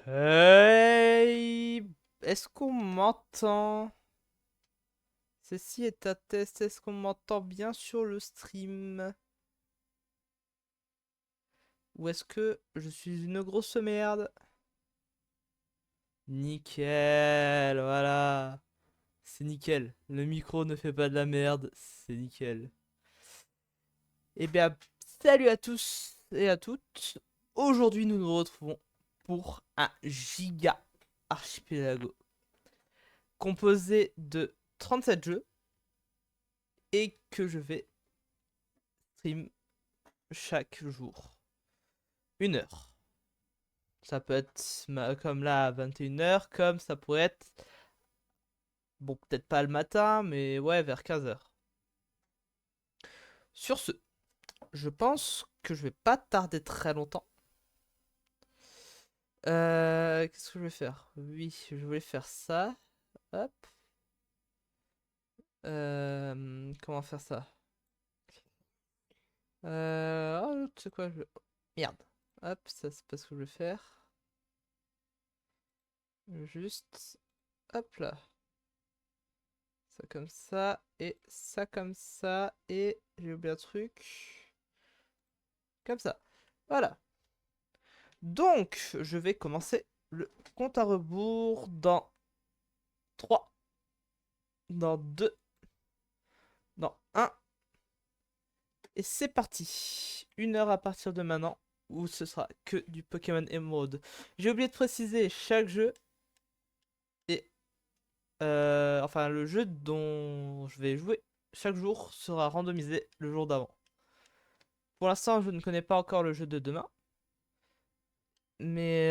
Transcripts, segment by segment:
Hey, est-ce qu'on m'entend? Ceci est un test, est-ce qu'on m'entend bien sur le stream? Ou est-ce que je suis une grosse merde? Nickel, voilà. C'est nickel. Le micro ne fait pas de la merde, c'est nickel. Eh bien, salut à tous et à toutes. Aujourd'hui, nous nous retrouvons pour un giga archipelago composé de 37 jeux et que je vais stream chaque jour. 1 heure. Ça peut être comme là à 21 h, comme ça pourrait être, bon, peut-être pas le matin, mais ouais, vers 15 h. Sur ce, je pense que je vais pas tarder très longtemps. Qu'est-ce que je vais faire? Oui, je voulais faire ça. Hop. Comment faire ça? Oh, tu sais quoi? Merde. Hop, ça c'est pas ce que je vais faire. Juste. Hop là. Ça comme ça, et ça comme ça, et j'ai oublié un truc. Comme ça. Voilà. Donc, je vais commencer le compte à rebours dans 3, dans 2, dans 1. Et c'est parti. 1 heure à partir de maintenant, où ce sera que du Pokémon Emerald. J'ai oublié de préciser, chaque jeu est... enfin, le jeu dont je vais jouer chaque jour sera randomisé le jour d'avant. Pour l'instant, je ne connais pas encore le jeu de demain. Mais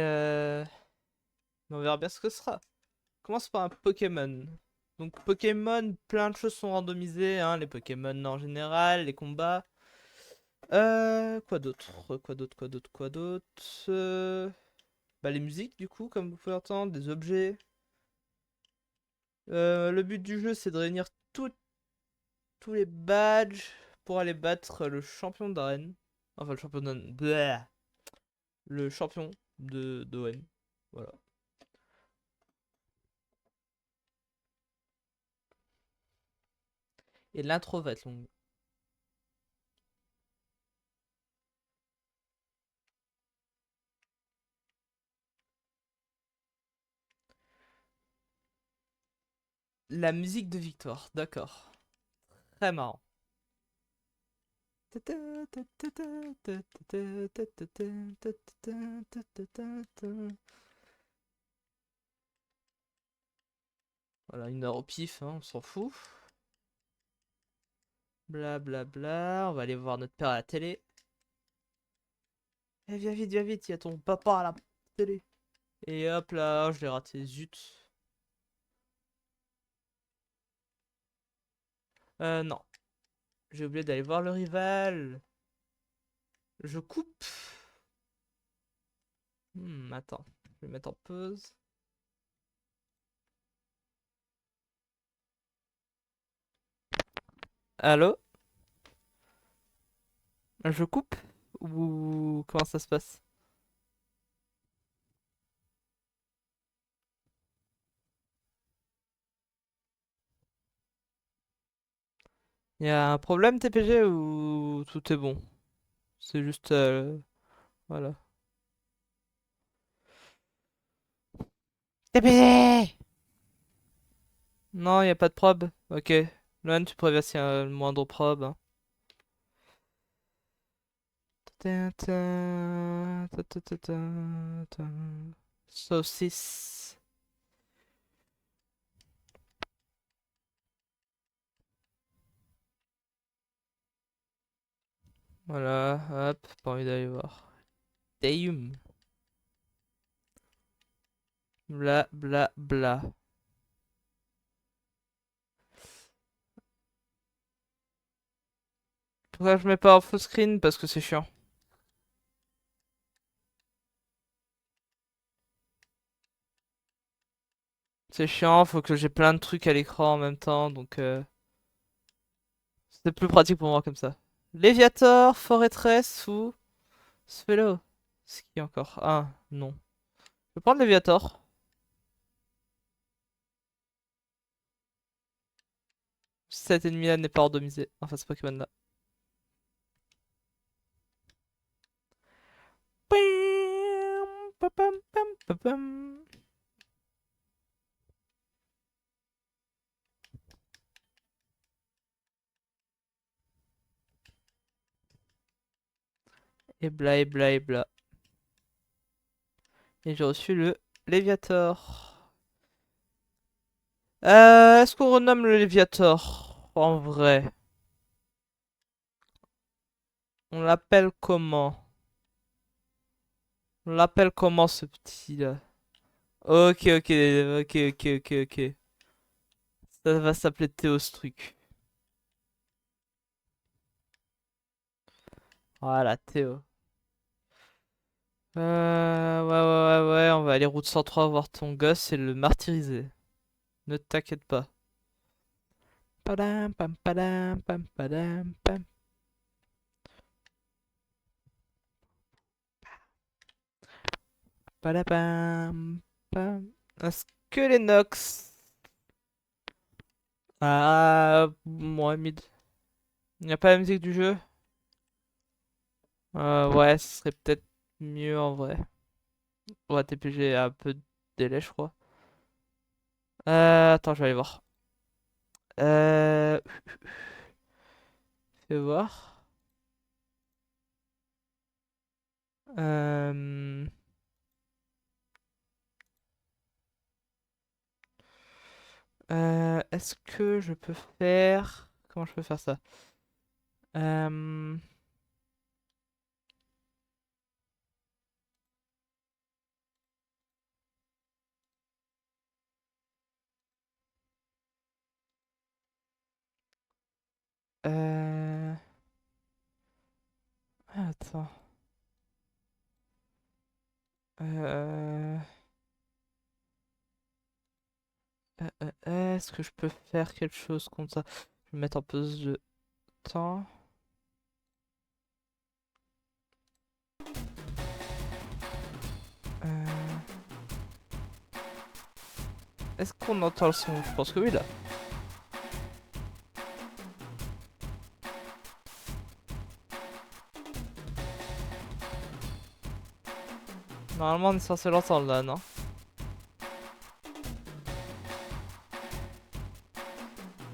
on verra bien ce que ce sera. On commence par un Pokémon. Donc Pokémon, plein de choses sont randomisées, hein, les Pokémon en général, les combats. Quoi d'autre? Quoi d'autre? Quoi d'autre? Quoi d'autre? Bah les musiques du coup, comme vous pouvez entendre, des objets. Le but du jeu c'est de réunir tous les badges pour aller battre le champion d'arène. Enfin le champion d'arène. Bleh. Le champion de d'OM. Voilà. Et l'intro va être longue. La musique de victoire, d'accord. Très marrant. Voilà, 1 heure au pif, hein, on s'en fout. Bla bla bla, on va aller voir notre père à la télé. Eh, viens vite, il y a ton papa à la télé. Et hop là, je l'ai raté, zut. Non, j'ai oublié d'aller voir le rival. Je coupe. Attends, je vais mettre en pause. Allô? Je coupe? Ou comment ça se passe? Il y a un problème TPG ou tout est bon? C'est juste... voilà. TPG! Non, il a pas de prob. Ok. Loan, tu préviens s'il y a le moindre prob, hein. Saucisse. Voilà, hop, pas envie d'aller voir. Damn. Bla bla bla. Pourquoi je mets pas en full screen? Parce que c'est chiant. C'est chiant, faut que j'ai plein de trucs à l'écran en même temps, donc c'est plus pratique pour moi comme ça. Léviator, Forêtress ou Sphélo. C'est qui encore? Ah, non. vais prendre Léviator. Cet ennemi-là n'est pas randomisé. Enfin, ce Pokémon-là. Et bla et bla et bla. Et j'ai reçu le Léviator. Est-ce qu'on renomme le Léviator? En vrai. On l'appelle comment? On l'appelle comment ce petit là? Ok, ok, ok, ok, ok, ok. Ça va s'appeler Théo ce truc. Voilà, Théo. Ouais, on va aller route 103 voir ton gosse et le martyriser. Ne t'inquiète pas. Padam, pam, padam, pam, padam, pam. Padam, pam. Un Skelenox. Ah, moi, mid. Il n'y a pas la musique du jeu? Ouais, ce serait peut-être mieux en vrai. Ouais, TPG a un peu de délai, je crois. Attends, je vais aller voir. Euh... Fais voir. Euh... Est-ce que je peux faire... Comment je peux faire ça? Euh... Attends. Euh... Est-ce que je peux faire quelque chose contre ça? Je vais mettre en pause de temps. Euh... Est-ce qu'on entend le son? Je pense que oui là. Normalement on est censé l'entendre là, non?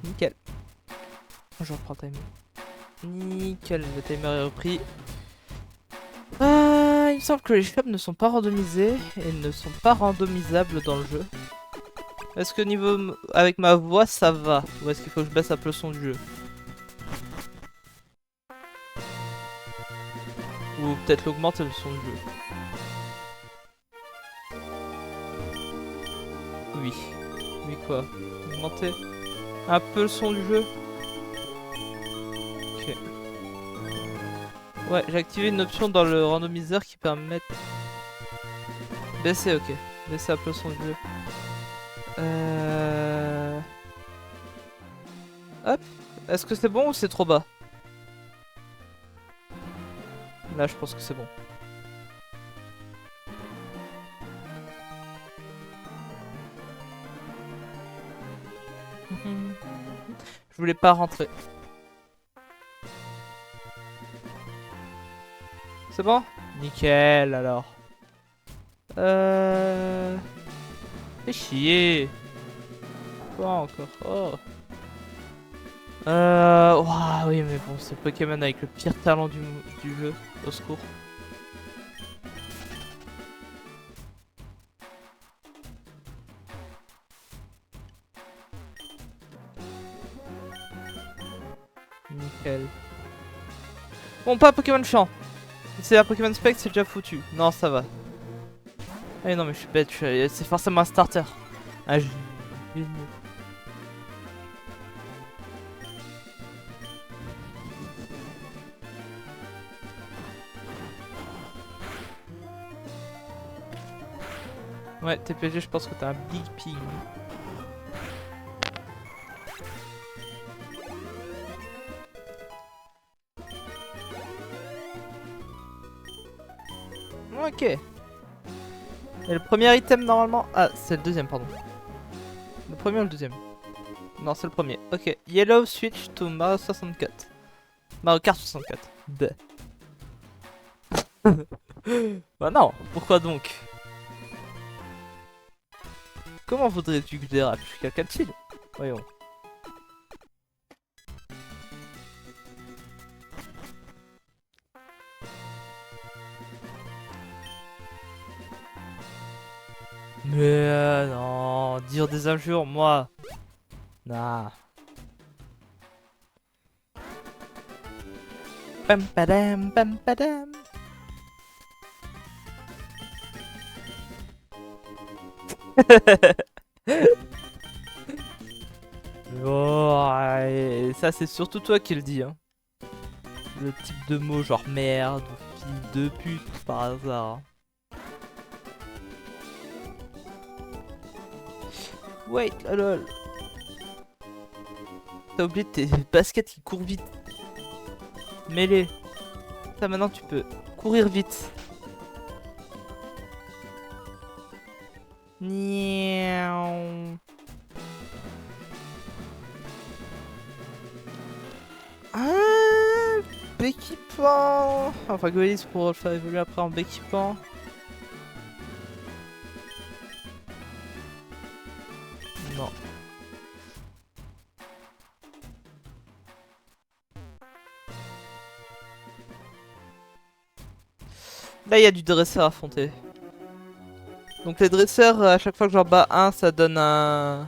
Nickel. Je reprends le timer. Nickel, le timer est repris. Il me semble que les shops ne sont pas randomisés et ne sont pas randomisables dans le jeu. Est-ce que niveau avec ma voix ça va? Ou est-ce qu'il faut que je baisse un peu le son du jeu? Ou peut-être l'augmenter le son du jeu? Oui. Oui quoi? Augmenter un peu le son du jeu? Ok. Ouais, j'ai activé une option dans le randomiseur qui permet... Baisser, ok. Baisser un peu le son du jeu. Hop. Est-ce que c'est bon ou c'est trop bas? Là, je pense que c'est bon. Je voulais pas rentrer. C'est bon? Nickel, alors. Fais chier. Quoi encore? Oh. Ouah, oui, mais bon, c'est le Pokémon avec le pire talent du jeu. Au secours. Nickel. Bon, pas Pokémon chiant. C'est un Pokémon Spec, c'est déjà foutu. Non, ça va. Ah non, mais je suis bête. C'est forcément un starter. Un génie. Ouais, TPG, je pense que t'as un Big Ping. Ok. Et le premier item normalement... Ah, c'est le deuxième, pardon. Le premier ou le deuxième? Non, c'est le premier. Ok. Yellow switch to Mario 64. Mario Kart 64. Bleh. Bah non, pourquoi donc? Comment voudrais-tu que je dérape? Je suis quelqu'un de chill. Voyons. Mais non, dire des injures, moi. Nah. Pam padam pam padam. Oh, et ça c'est surtout toi qui le dis, hein. Le type de mot genre merde ou fille de pute par hasard. Wait, lol. T'as oublié tes baskets qui courent vite. Mets-les. Ça maintenant tu peux courir vite. Niaou. Ah, Béquipant. Enfin, Goélis pour le faire évoluer après en Béquipant. Non. Là, il y a du dresseur à affronter. Donc les dresseurs, à chaque fois que j'en bats un, ça donne un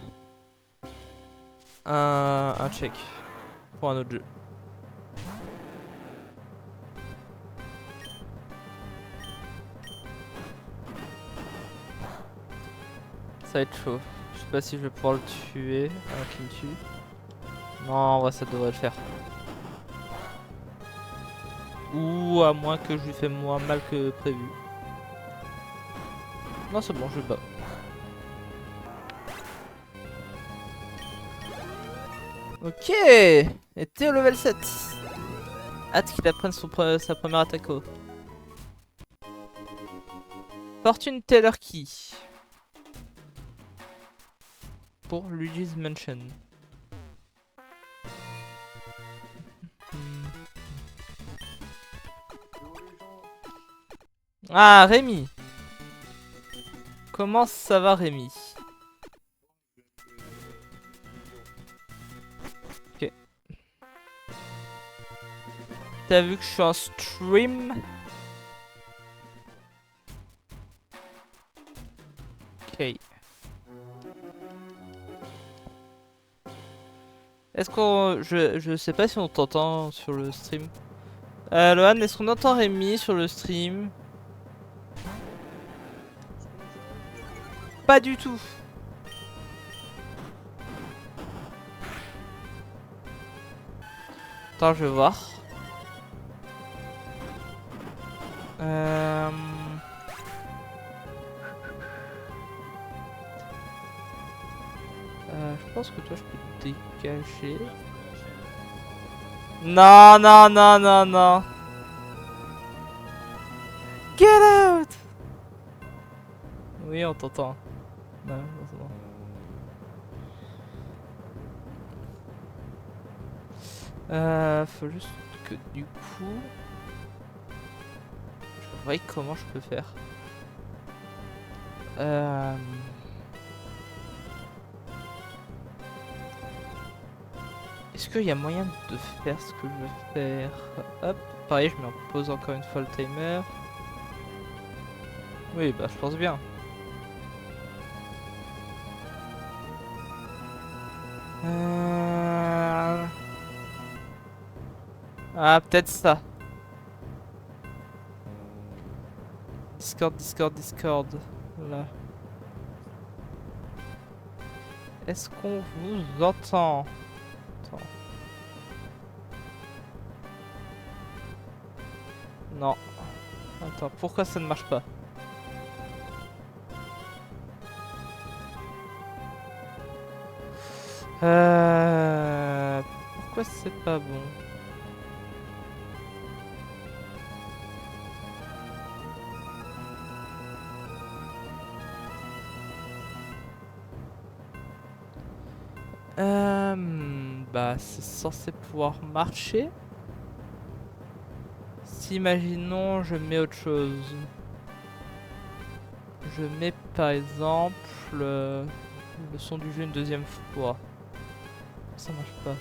check pour un autre jeu. Ça va être chaud. Je sais pas si je vais pouvoir le tuer. Ah, qui me tue. Non, en vrai, ça devrait le faire. Ou à moins que je lui fais moins mal que prévu. Non, c'est bon, je le bats. Ok. Et t'es au level 7. Hâte qu'il apprenne sa première attaque. Fortune Teller Key. Pour Luigi's Mansion. Ah, Rémi. Comment ça va, Rémi? Ok. T'as vu que je suis en stream? Ok. Est-ce qu'on... Je sais pas si on t'entend sur le stream. Lohan, est-ce qu'on entend Rémi sur le stream? Pas du tout. Attends, je vais voir. Je pense que toi, je peux te dégager. Non, non, non, non, non. Get out! Oui, on t'entend. Non, c'est bon. Faut juste que du coup... Je vois comment je peux faire. Est-ce qu'il y a moyen de faire ce que je veux faire? Hop, pareil, je me repose encore une fois le timer. Oui, bah je pense bien. Ah, peut-être ça. Discord, Discord, Discord. Là. Est-ce qu'on vous entend? Attends. Non. Attends, pourquoi ça ne marche pas? Pourquoi c'est pas bon? Bah, c'est censé pouvoir marcher. Si, imaginons, je mets autre chose. Je mets par exemple le son du jeu une deuxième fois. Ça marche pas.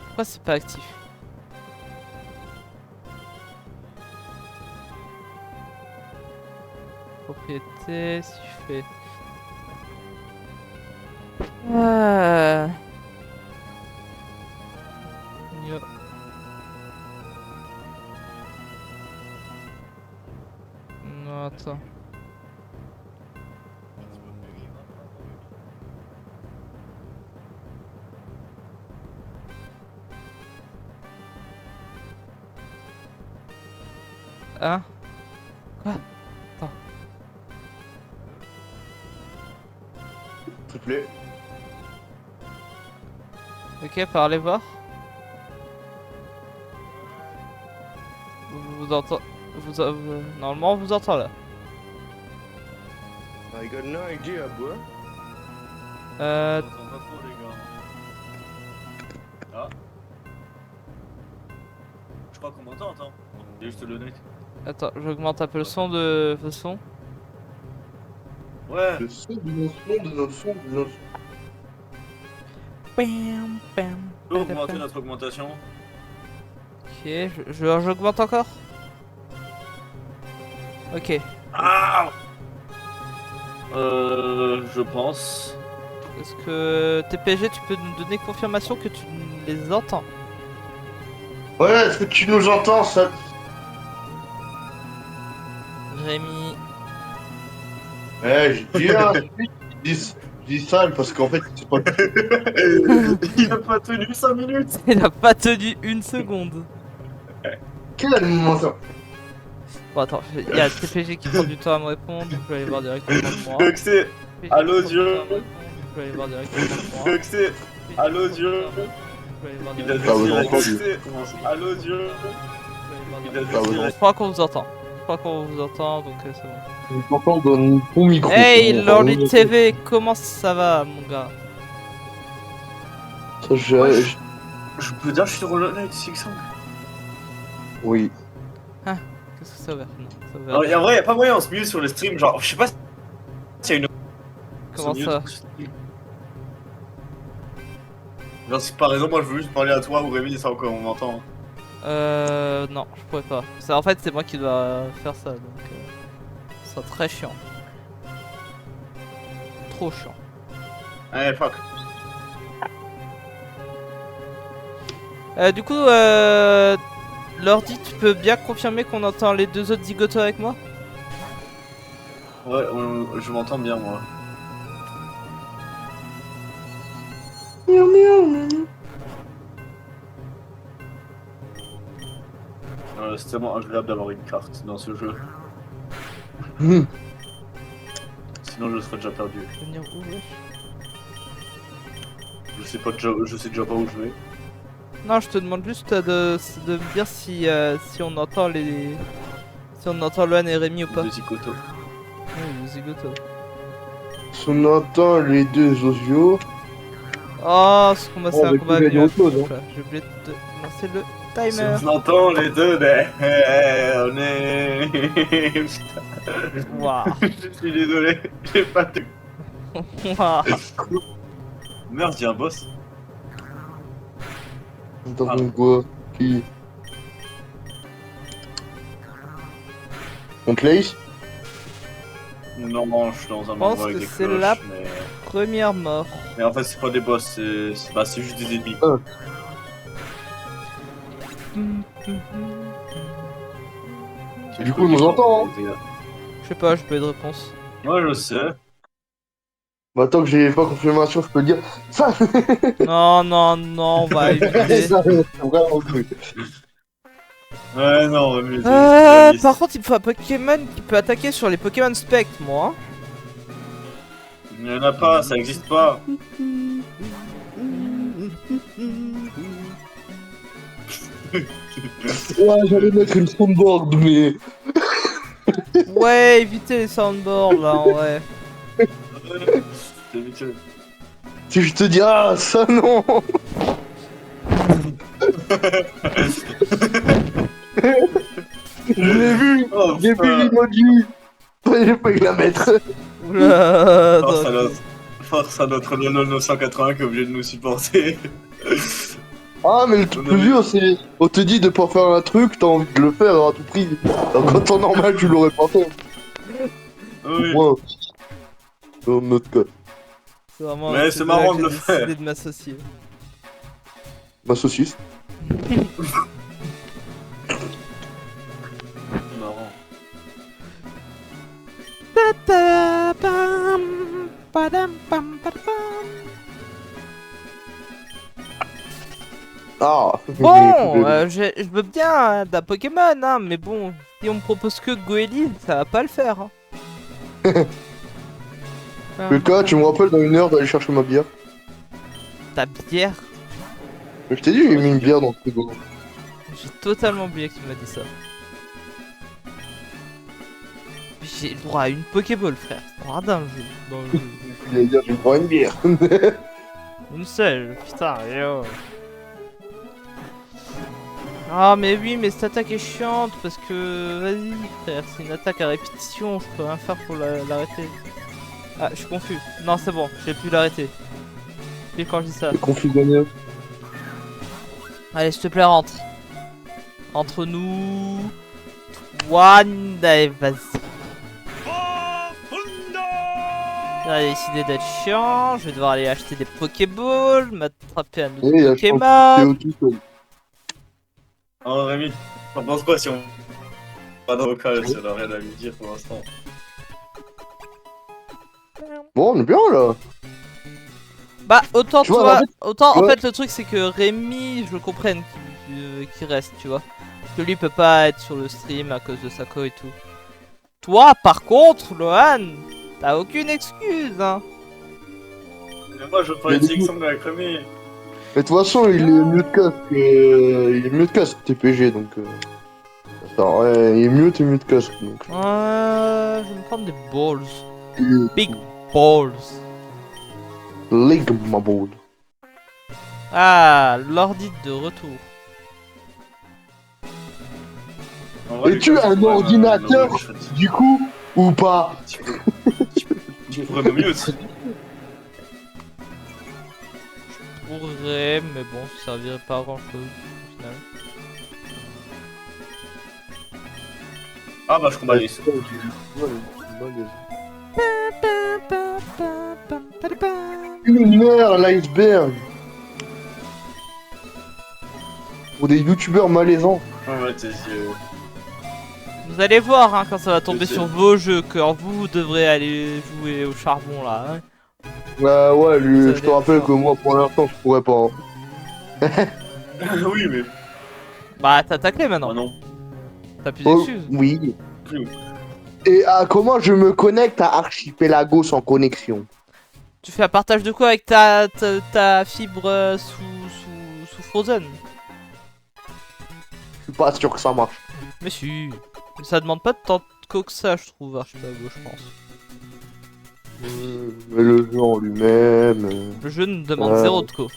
Pourquoi c'est pas actif? Propriété, si je fais... Yo. Non, attends. Hein? Quoi? Attends. S'il te plaît. Ok, parlez voir. Vous entendez... Normalement, on vous entend là. I got no idea, bro. Euh... On entend pas trop, les gars. Ah. Je crois qu'on m'entend, attends. Et je te le note. Attends, j'augmente un peu le son de... Le son. Ouais. Le son de nos sons, de nos sons, de nos sons. Bam, bam. On peut augmenter notre augmentation. Ok, j'augmente encore. Ok. Ah. Je pense. Est-ce que TPG, tu peux nous donner confirmation que tu les entends? Ouais, est-ce que tu nous entends, ça? Rémi. Eh, je dis un truc, je dis ça parce qu'en fait, c'est pas... Il a pas tenu 5 minutes. Il a pas tenu une seconde. Quel animateur? Bon, attends, il y a TPG qui prend du temps à me répondre, donc je vais aller voir directement moi. Huxley, TPG à l'audio. qui prend du temps à me répondre, je vais aller voir directement moi. Huxley, à l'audio. Je vais aller voir Il a directement Ah, dit ouais, Huxley, à l'audio. Il a Ah, ouais, dit Je crois qu'on vous entend. Je crois qu'on vous entend, donc c'est bon. L'important donne ton micro. Hey, Lordy TV, comment ça va, mon gars? Ça, Je peux dire que je suis sur le live 600. Oui. Qu'est-ce que ça veut? Non, ça veut En rien. vrai, y'a pas moyen en se mute sur le stream. Genre, je sais pas s'il y a une. Comment se mute ça? sur le stream. Genre, si par exemple, moi je veux juste parler à toi ou Rémi, ça encore on m'entend. Non, je pourrais pas. En fait, c'est moi qui dois faire ça, donc ce sera très chiant. Trop chiant. Allez, fuck. Du coup, Lordy, tu peux bien confirmer qu'on entend les deux autres zigotos avec moi? Ouais, je m'entends bien moi. Miaou, miaou, miaou. C'est tellement agréable d'avoir une carte dans ce jeu. Sinon, je serais déjà perdu. Venir où, wesh? Je sais déjà pas où je vais. Non, je te demande juste de me dire si on entend les... Si on entend Luan et Rémi ou pas. De Zikoto. Oui, les zigotos. Si on entend les deux osios. Oh, ce combat, c'est Oh, un mais combat tu vas dire nul. autre chose, hein. J'ai oublié de lancer le Si timer. on entend les deux, on est. Waouh. Je suis désolé, j'ai pas de. Waouh. Merde, il y a un boss. Dans une quoi? Qui? On te laisse? Non, je suis dans un Je pense endroit avec que des c'est cloches, la- mais... Première mort. mais en fait, c'est pas des boss, c'est juste des ennemis. Du coup, on nous entend, hein. Je sais pas, j'ai pas eu de réponse. Moi, je sais. Bah, tant que j'ai pas confirmation, je peux le dire. Ça, Non, non, non, on va éviter. ça, c'est vraiment cool. Ouais, non, mais... Par contre, il me faut un Pokémon qui peut attaquer sur les Pokémon Spectre, moi. Il y en a pas, ça existe pas. Ouais, j'allais mettre une soundboard, mais. Ouais, évitez les soundboards là, en vrai. C'est habituel. Si je te dis, ah, ça non. Je l'ai vu. Oh, J'ai vu putain. l'emoji. J'ai failli la mettre. Oula, Force à donc, notre, force à notre Lolo 980 qui est obligé de nous supporter. Ah, mais le plus dur, c'est. On te dit de pas faire un truc, t'as envie de le faire à tout prix. Donc, en temps normal, tu l'aurais pas fait. Oui. Moi, dans notre cas. c'est vraiment Mais c'est marrant de le j'ai faire. décidé de m'associer. Ma saucisse. Marrant. Ah. Bon, je veux bien d'un Pokémon, hein, mais bon, si on me propose que Goélie, ça va pas le faire. Hein. Lucas, tu me rappelles dans 1 heure d'aller chercher ma bière. Ta bière, Je t'ai dit, j'ai mis une bière dans le frigo. j'ai totalement oublié que tu m'as dit ça. J'ai le droit à une Pokéball, frère. C'est radin le jeu. Dans le jeu. Il allait dire, je vais prendre une bière. Une seule, putain, yo. Ah mais oui, mais cette attaque est chiante parce que... Vas-y frère, c'est une attaque à répétition, je peux rien faire pour l'arrêter. Ah, je suis confus. Non, c'est bon, j'ai pu l'arrêter. Puis quand je dis ça. Confusionnaire. Allez, s'il te plaît, rentre. Entre nous... One day, vas-y. Il a décidé d'être chiant, je vais devoir aller acheter des Pokéballs, m'attraper un Oui, autre je pense Pokémon. que Théo tout seul. Oh Rémi, t'en penses quoi si on... Pas dans le cas, ça n'a rien à lui dire pour l'instant. Bah, Bon, on est bien là. Bah, autant Tu vois, toi, en fait- autant en ouais. fait le truc c'est que Rémi, je le comprenne qu'il reste, tu vois. Parce que lui il peut pas être sur le stream à cause de Sako et tout. Toi, par contre, Lohan, t'as aucune excuse, hein. Mais moi je veux pas Mais être du Six coup- Song avec Rémi. Mais de toute façon, il est mieux de casque que. Il est mieux de casque que TPG donc. Attends, ouais, il est mieux, t'es mieux de casque donc. Ouais, je vais me prendre des balls. Big balls. League, ma boule. Ah, l'ordi de retour. En vrai, Es-tu Lucas, un c'est quand même ordinateur Lolo chouette. Du coup, ou pas? Tu pourrais me mieux aussi. Pourrait, mais bon, ça servirait pas à grand chose au final. Ah bah je combats les. Une heure, l'iceberg. Pour des youtubeurs malaisants. Ah ouais, tes yeux. Vous allez voir hein, quand ça va tomber Je sais. sur vos jeux, quand vous devrez aller jouer au charbon là. Hein. Ouais, lui, Ça je te allait rappelle fort. que moi, pour l'instant, je pourrais pas. Hein. Oui, mais. Bah t'as ta clé maintenant, Oh non. t'as plus Oh, d'excuses. oui. Oui. Et comment je me connecte à Archipelago sans connexion? Tu fais un partage de quoi avec ta fibre sous Frozen? Je suis pas sûr que ça marche. Mais si, ça demande pas de tant de co que ça je trouve, Archipelago je pense. Mais le jeu en lui-même. Le jeu ne demande Ouais. zéro de co.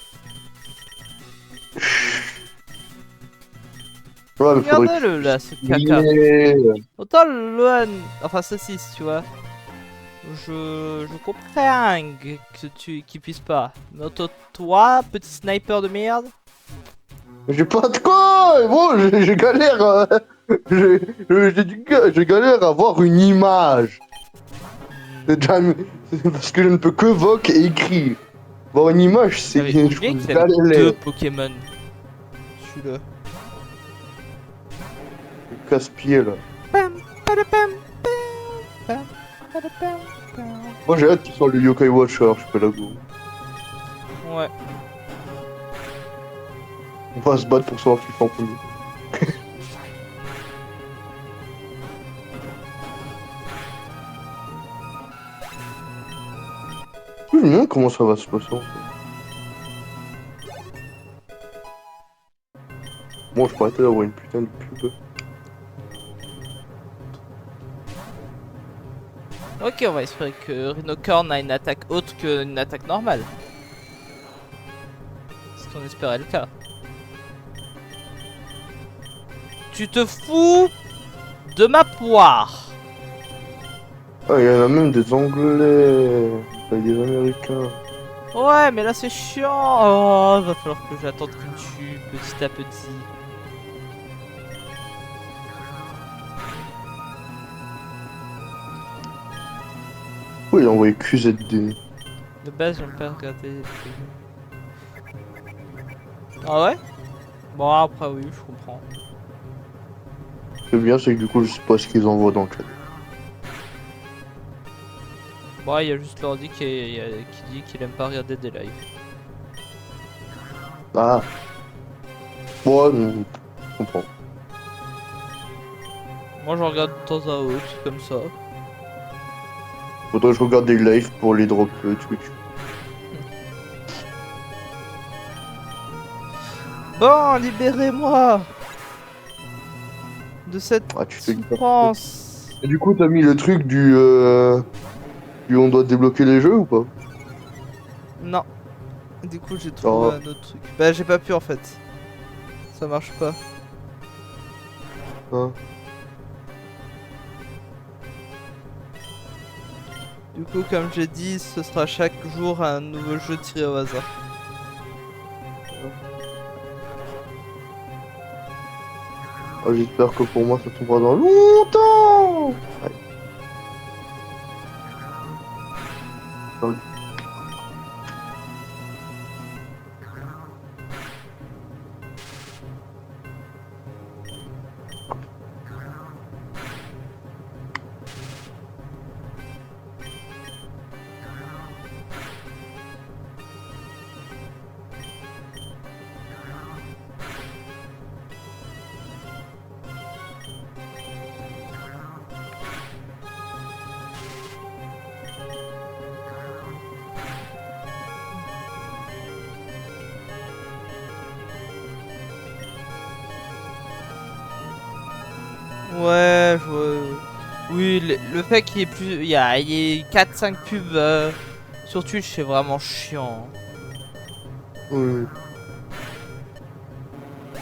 Ouais, mais faudrait Regardez-le là, ce que- caca. Mais, Autant le Lohan, enfin saucisse, tu vois. Je comprends que qu'il puisse pas. Mais autant toi, petit sniper de merde. j'ai pas de quoi. Bon, j'ai galère. J'ai galère à voir une image. C'est déjà- parce que je ne peux que voc et écrire. Voir une image, c'est J'avais je oublié trouve qu'il y avait deux galère. Pokémon. Celui-là. Casse-pied là. Pam, padapam, pam, padapam, pam. Moi j'ai hâte qu'il soit le Yokai Watcher, je peux l'avouer. Ouais. On va se battre pour savoir qui fait en premier. Je me demande comment ça va se passer en fait. Bon, je pourrais d'avoir une putain de pub. Ok, on va espérer que Rhinocorn a une attaque autre qu'une attaque normale. ce qu'on espérait le cas. Tu te fous de ma poire. Ah, il y en a même des Anglais, pas des Américains. Ouais, mais là c'est chiant. Oh, va falloir que j'attende qu'il me tue petit à petit. Oui, il a envoyé QZD. De base, j'aime pas regarder. Ah ouais? Bon, après, oui, je comprends. Le bien, c'est que du coup, je sais pas ce qu'ils envoient dans le chat. Bon, il y a juste l'ordi qui dit qu'il aime pas regarder des lives. Ah. Ouais, non, je comprends. Moi, je regarde de temps à autre, comme ça. Faudrait que je regarde des lives pour les drop Twitch. Bon, libérez-moi de cette Ah, tu fais une souffrance. Et du coup, t'as mis le truc du on doit débloquer les jeux ou pas? Non. Du coup, j'ai trouvé Oh. un autre truc. Bah, j'ai pas pu en fait. Ça marche pas. Hein. Du coup, comme j'ai dit, ce sera chaque jour un nouveau jeu tiré au hasard. Ah, j'espère que pour moi, ça tombera dans longtemps. Ouais. Dans le- Ouais, oui, le fait qu'il y ait plus. Il y ait 4-5 pubs sur Twitch, c'est vraiment chiant. Ouais.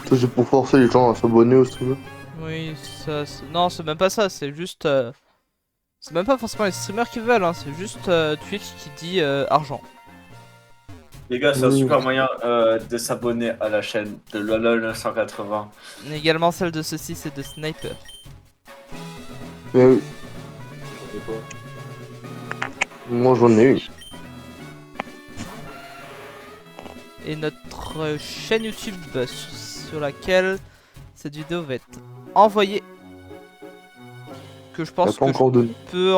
Ça, c'est pour forcer les gens à s'abonner au stream. Oui, ça. Non, c'est même pas ça, c'est juste. C'est même pas forcément les streamers qui veulent, hein, c'est juste Twitch qui dit argent. Les gars, c'est un Oui. super moyen de s'abonner à la chaîne de LOL 980. Mais également celle de ceci, c'est de Sniper. Mais oui. Moi, j'en ai une. Et notre chaîne YouTube sur laquelle cette vidéo va être envoyée. Que je T'as pense pas que encore donné. je peux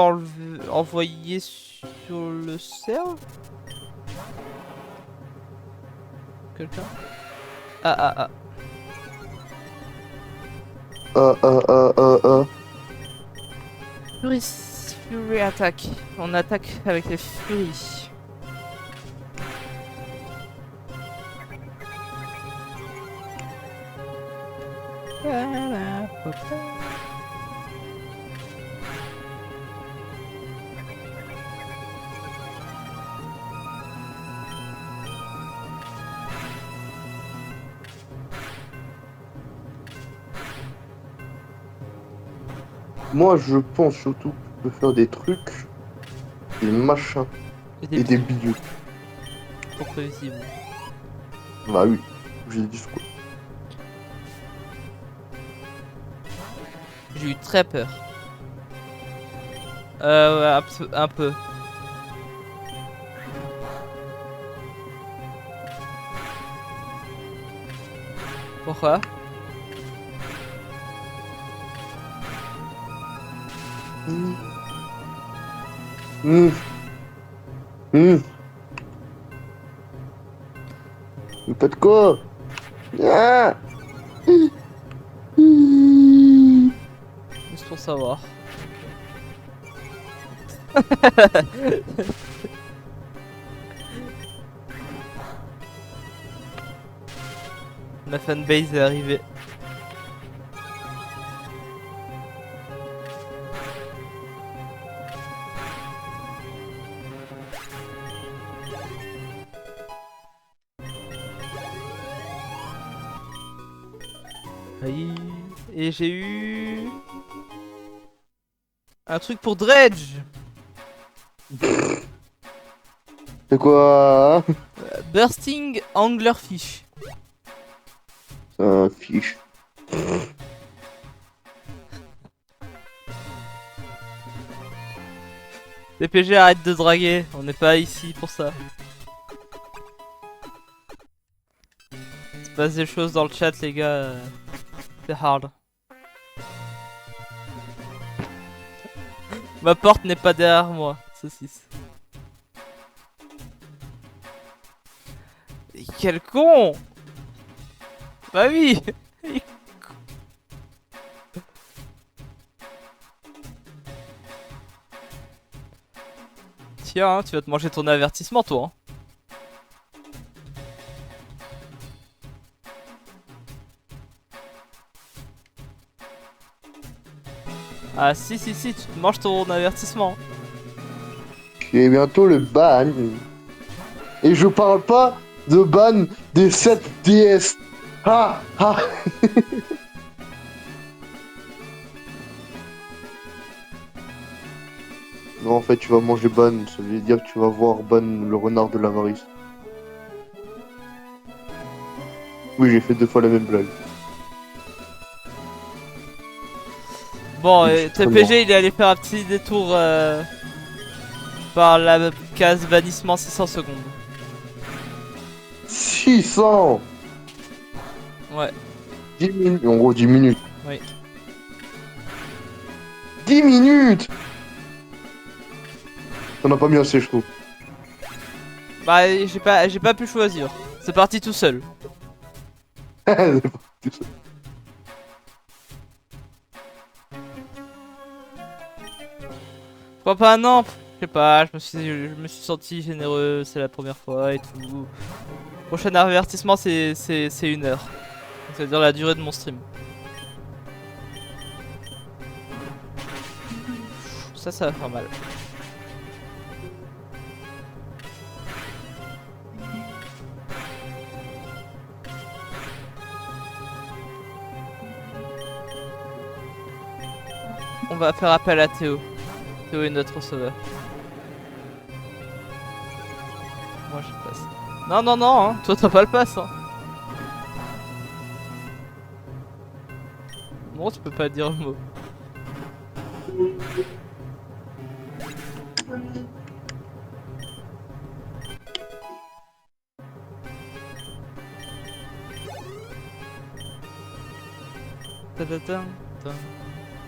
envoyer sur le serve. Quelqu'un? Ah ah ah. Ah. Fury attaque. On attaque avec les Furies. Moi, je pense surtout que tu peux faire des trucs, des machins Et et des billes. bijoux. Trop prévisible. Bah oui, j'ai dit quoi. J'ai eu très peur. Ouais, un peu. Pourquoi? Vous faites quoi? Ah. Juste pour savoir. Ma fanbase est arrivée. Aïe. Et j'ai eu... un truc pour Dredge. C'est quoi? Bursting Anglerfish. C'est un fiche. DPG, arrête de draguer, on n'est pas ici pour ça. Il se passe des choses dans le chat, les gars. C'est hard. Ma porte n'est pas derrière moi, saucisse. Et quel con! Bah oui! Tiens, hein, tu vas te manger ton avertissement, toi. Hein. Ah si, tu te manges ton avertissement. Et bientôt le ban. Et je parle pas de ban des 7 DS. Ah ah. Non, en fait, tu vas manger ban. Ça veut dire que tu vas voir ban le renard de l'avarice. Oui, j'ai fait 2 fois la même blague. Bon, Oui, très TPG il est allé faire un petit détour par la case bannissement 600 secondes. 600. Ouais. 10 minutes. En gros, 10 minutes. Oui. 10 minutes. T'en as pas mis assez, je trouve. Bah j'ai pas pu choisir. C'est parti tout seul. C'est pas tout ça. Pourquoi pas un an? Je sais pas, je me suis senti généreux, c'est la première fois et tout. Prochain avertissement c'est 1 heure. C'est-à-dire la durée de mon stream. Ça va faire mal. On va faire appel à Théo. Théo est notre sauveur. Moi je passe. Non, hein. Toi t'as pas le pass hein. Non, tu peux pas dire le mot. Ta-da-dam, dam,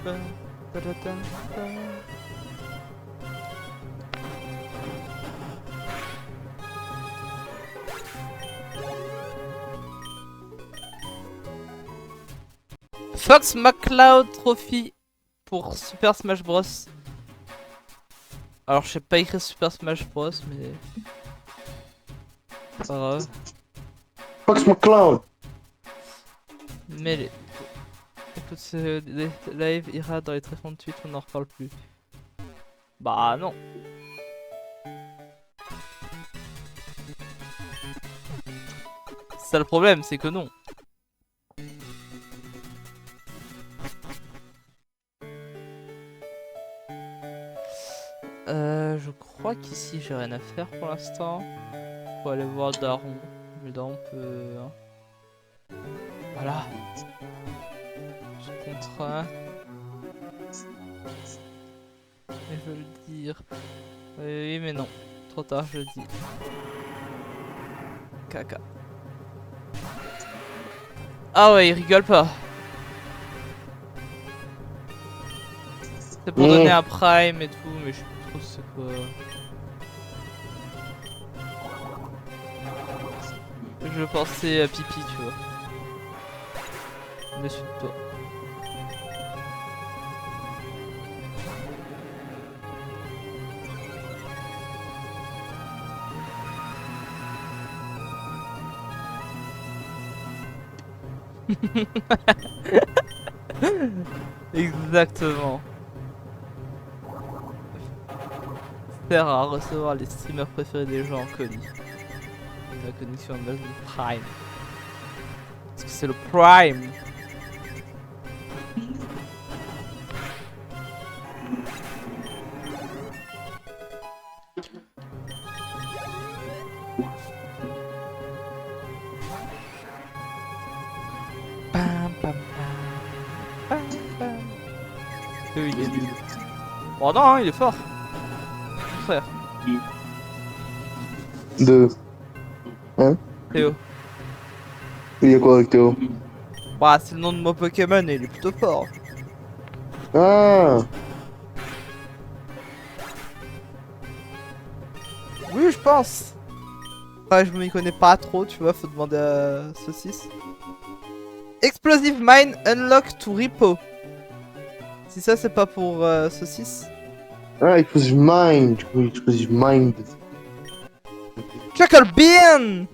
dam, ta-da-dam, dam. Fox McCloud Trophy pour Super Smash Bros. Alors je sais pas écrire Super Smash Bros mais... c'est pas grave. Fox McCloud. Mais écoute, ce live ira dans les tréfonds de Twitch, on n'en reparle plus. Bah non. C'est ça le problème, c'est que non. Je crois qu'ici j'ai rien à faire pour l'instant. Faut aller voir Daron. Mais Daron peut... hein. Voilà. Ce contrat. Et je veux le dire. Oui, mais non. Trop tard, je le dis. Caca. Ah ouais, il rigole pas. C'est pour donner un prime et tout, mais je sais pas trop c'est quoi. Je pensais à pipi, tu vois. Dessus de toi. Exactement. Faire à recevoir les streamers préférés des gens connus. La connexion de base du Prime. Parce que c'est le Prime. Pam, pam, pam, pam, pam. Il est nul. Oh non, il est fort. Frère. De. Hein? Théo. Il y a quoi avec Théo? Bah, c'est le nom de mon Pokémon et il est plutôt fort. Ah! Oui, je pense. Ouais, je m'y connais pas trop, tu vois, faut demander à Saucisse. Explosive Mine Unlock to Repo. Si ça, c'est pas pour Saucisse. Ah, Explosive Mind! Oui, Explosive Mind. Chuckle Bean.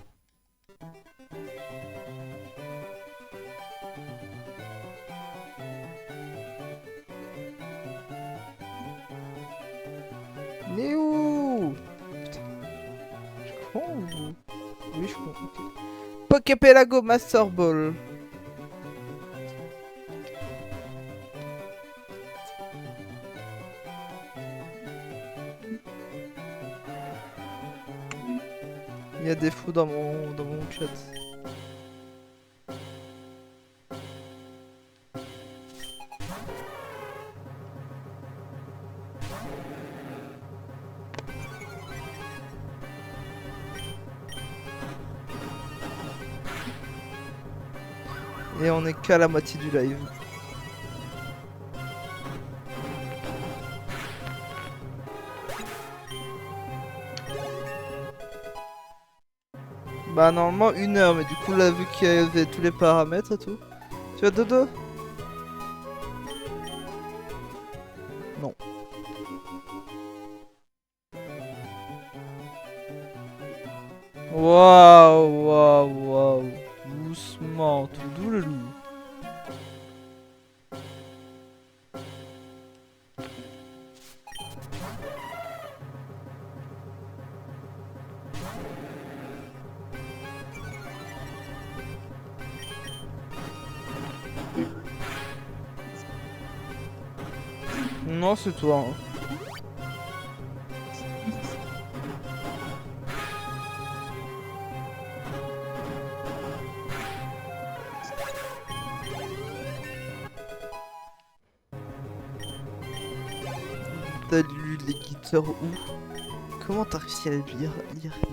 Il est où? Putain. Je suis con ou... Oui, je suis con, ok. Poképélago Master Ball. Il y a des fous dans mon chat. Et on est qu'à la moitié du live. Bah normalement 1 heure, mais du coup là vu qu'il y avait tous les paramètres et tout. Tu vas dodo? Non. Waouh, waouh, waouh. Doucement, tout doux le loup. Non, c'est toi. Hein. T'as lu les guitares où? Comment t'as réussi à lire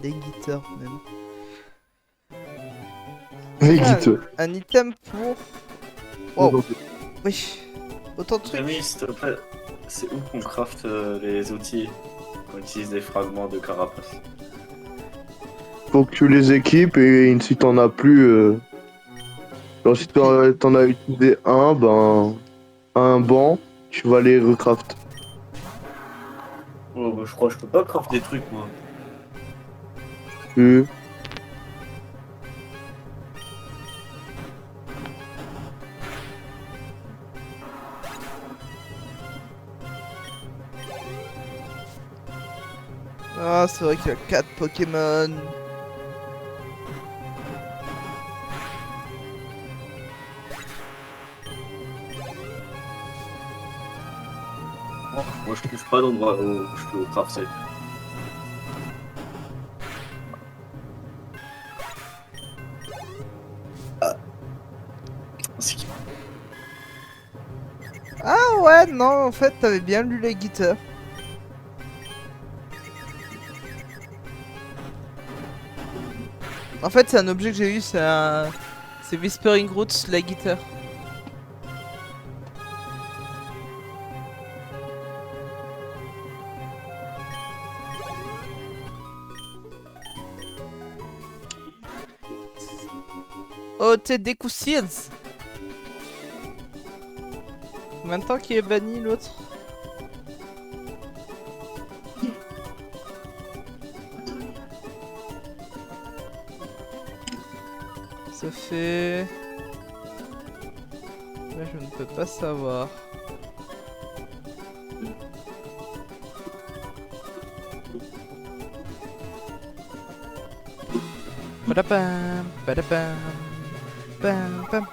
les guitares même? Les Ah, guides. un item pour... Wow. Oui. Autant de trucs. Rémi, s'il te plaît, c'est où qu'on craft les outils? On utilise des fragments de carapace. Faut que tu les équipes et si t'en as plus. Genre, si t'en as utilisé un, ben. Un banc, tu vas les recraft. Oh, bah, je crois que je peux pas craft des trucs, moi. Tu- Ah, c'est vrai qu'il y a 4 Pokémon. Oh, moi, je trouve pas d'endroit où je peux crafter. Ah. C'est qui- Ah ouais, non, en fait, t'avais bien lu les guitares. En fait, c'est un objet que j'ai eu, c'est un... C'est Whispering Roots, la guitare. Oh, t'es des coussins. Maintenant qu'il est banni, l'autre. Ça fait... Mais je ne peux pas savoir. Padapam, padapam, pam pam,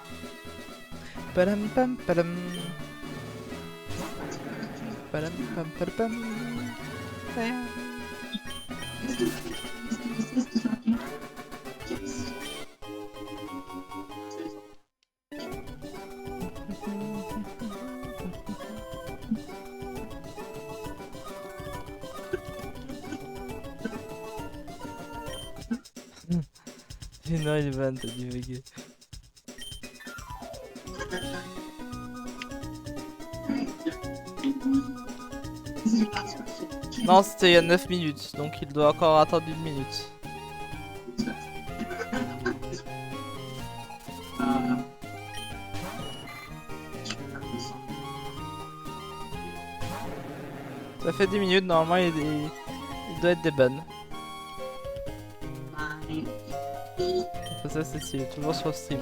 padam pam padam, padam pam padam. Non, il est van, t'as divagué. Non, c'était il y a 9 minutes, donc il doit encore attendre 1 minute. Ça fait 10 minutes, normalement il doit être des bonnes. Ça c'est stylé, toujours sur Steam.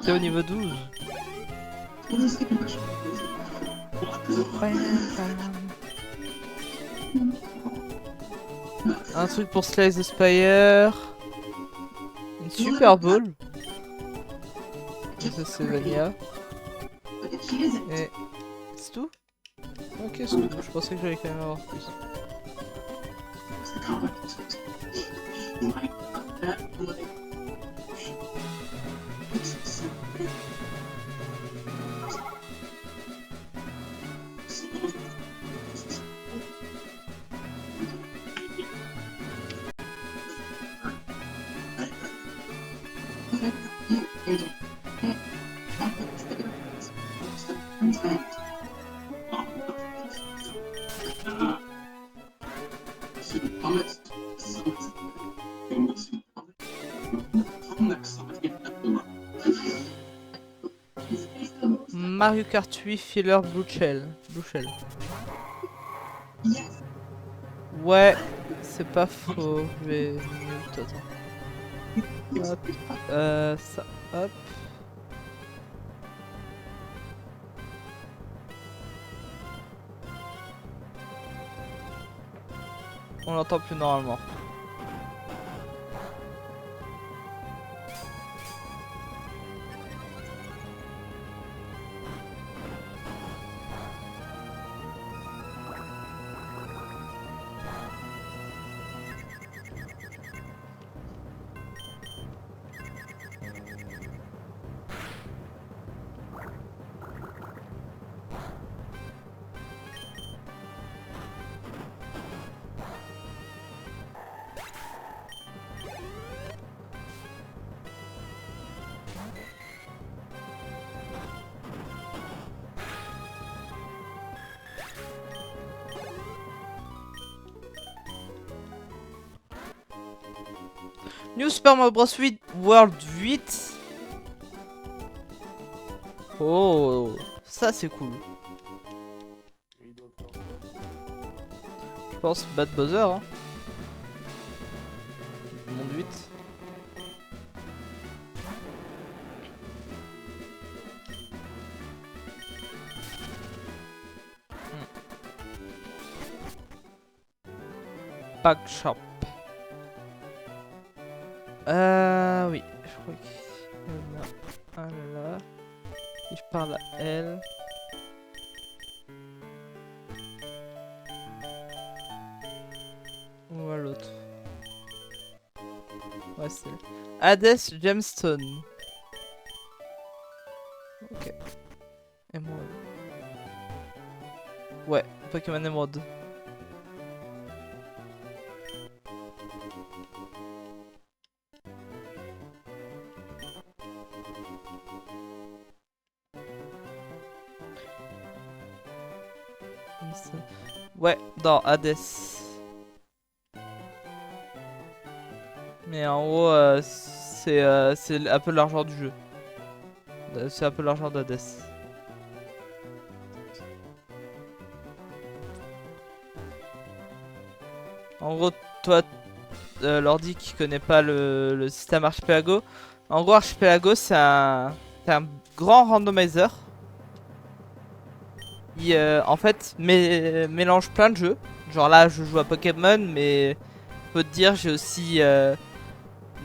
T'es au niveau 12. Un truc pour Slice the Spire. Une Super Bowl. Ça c'est Vanilla. Et c'est tout? Ok, c'est tout. Je pensais que j'allais quand même avoir plus. Mario Kart 8 Filler Blue Shell. Ouais, c'est pas faux. Je vais mute, attends. Hop. Ça, hop. On l'entend plus normalement. New Super Mario Bros. 8 World 8. Oh, ça c'est cool. Je pense Bad Bowser. Hein. Monde 8. Pack Shop. Oui, je crois qu'il y en a un là. Et je parle à elle. Ou à l'autre. Ouais, c'est Hades Gemstone. Ok. Emerald. Ouais, Pokémon Emerald. Ouais, dans Hades. Mais en gros, c'est un peu l'argent du jeu. C'est un peu l'argent d'Hades. En gros, toi, Lordi qui connaît pas le système Archipelago. En gros, Archipelago, c'est un grand randomizer. Il, en fait, mélange plein de jeux. Genre là, je joue à Pokémon, mais faut te dire, j'ai aussi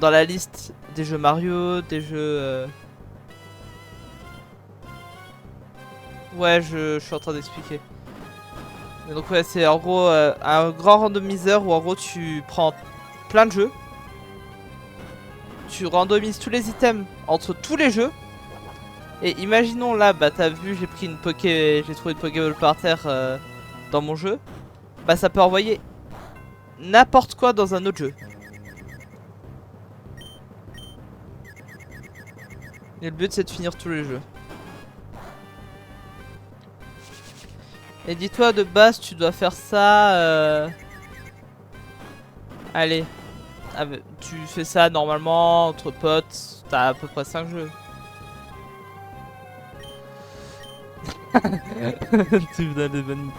dans la liste des jeux Mario, des jeux... Ouais, je suis en train d'expliquer. Donc ouais, c'est en gros un grand randomiseur où en gros tu prends plein de jeux. Tu randomises tous les items entre tous les jeux. Et imaginons là, bah t'as vu, j'ai pris j'ai trouvé une Pokéball par terre dans mon jeu. Bah ça peut envoyer n'importe quoi dans un autre jeu. Et le but c'est de finir tous les jeux. Et dis-toi de base tu dois faire ça allez, tu fais ça normalement entre potes, t'as à peu près 5 jeux. Tu me donnes des bonnes...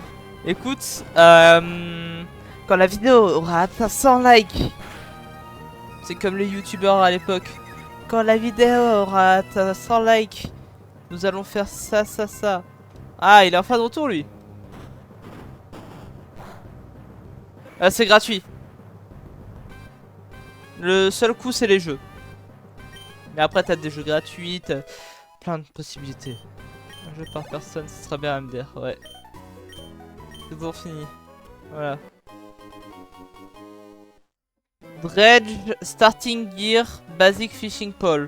Écoute, quand la vidéo aura atteint 100 likes, c'est comme les youtubeurs à l'époque. Quand la vidéo aura atteint 100 likes, nous allons faire ça, ça, ça. Ah, il est en fin de retour lui. C'est gratuit. Le seul coup c'est les jeux. Mais après t'as des jeux gratuits, plein de possibilités. Un jeu par personne, ce sera bien MDR, ouais. C'est toujours fini. Voilà. Dredge, Starting Gear, Basic Fishing Pole.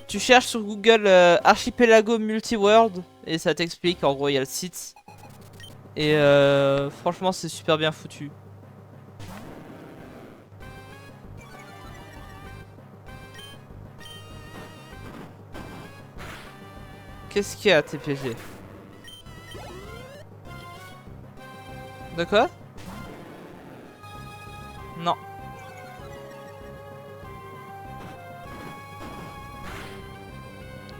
Tu cherches sur Google Archipelago Multiworld et ça t'explique, en gros il y a le site. Et franchement c'est super bien foutu. Qu'est-ce qu'il y a TPG? De quoi? Non.